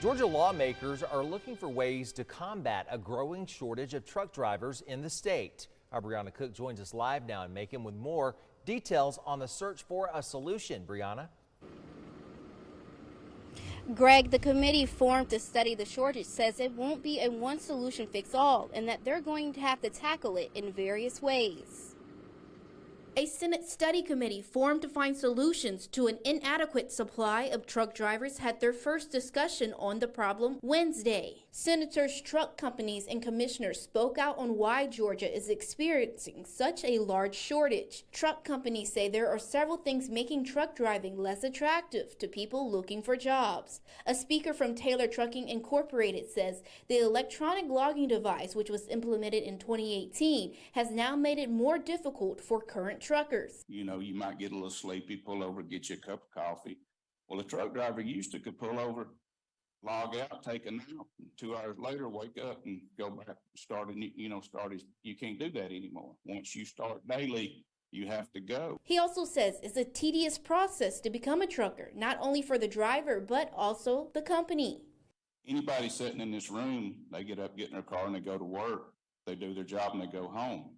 Georgia lawmakers are looking for ways to combat a growing shortage of truck drivers in the state. Our Brianna Cook joins us live now in Macon with more details on the search for a solution. Brianna? Greg, the committee formed to study the shortage says it won't be a one solution fix all and that they're going to have to tackle it in various ways. A Senate study committee formed to find solutions to an inadequate supply of truck drivers had their first discussion on the problem Wednesday. Senators, truck companies, and commissioners spoke out on why Georgia is experiencing such a large shortage. Truck companies say there are several things making truck driving less attractive to people looking for jobs. A speaker from Taylor Trucking Incorporated says the electronic logging device, which was implemented in 2018, has now made it more difficult for current truckers. You know, you might get a little sleepy, pull over, get you a cup of coffee. Well, a truck driver used to could pull over, log out, take a nap, 2 hours later, wake up and go back, you can't do that anymore. Once you start daily, you have to go. He also says it's a tedious process to become a trucker, not only for the driver, but also the company. Anybody sitting in this room, they get up, get in their car and they go to work. They do their job and they go home.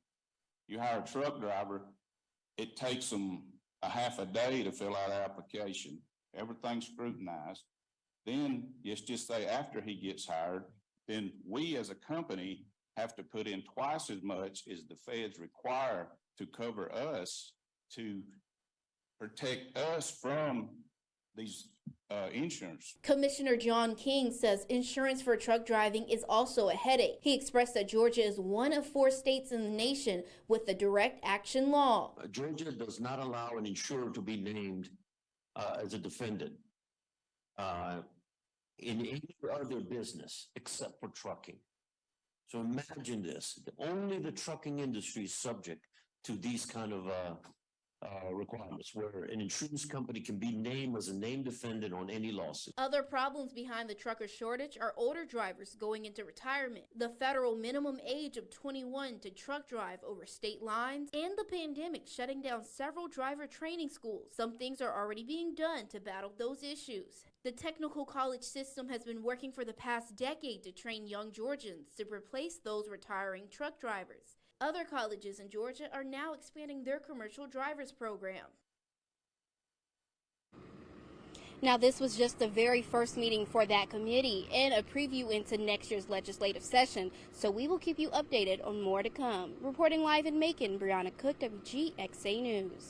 You hire a truck driver, it takes them a half a day to fill out an application. Everything's scrutinized. Then let's just say after he gets hired, then we as a company have to put in twice as much as the feds require to cover us, to protect us from these insurance. Commissioner John King says insurance for truck driving is also a headache. He expressed that Georgia is one of 4 states in the nation with a direct action law. Georgia does not allow an insurer to be named as a defendant in any other business except for trucking. So imagine this, only the trucking industry is subject to these kind of requirements where an insurance company can be named as a named defendant on any lawsuit. Other problems behind the trucker shortage are older drivers going into retirement, the federal minimum age of 21 to truck drive over state lines, and the pandemic shutting down several driver training schools. Some things are already being done to battle those issues. The technical college system has been working for the past decade to train young Georgians to replace those retiring truck drivers. Other colleges in Georgia are now expanding their commercial drivers program. Now, this was just the very first meeting for that committee and a preview into next year's legislative session, so we will keep you updated on more to come. Reporting live in Macon, Brianna Cook, WGXA News.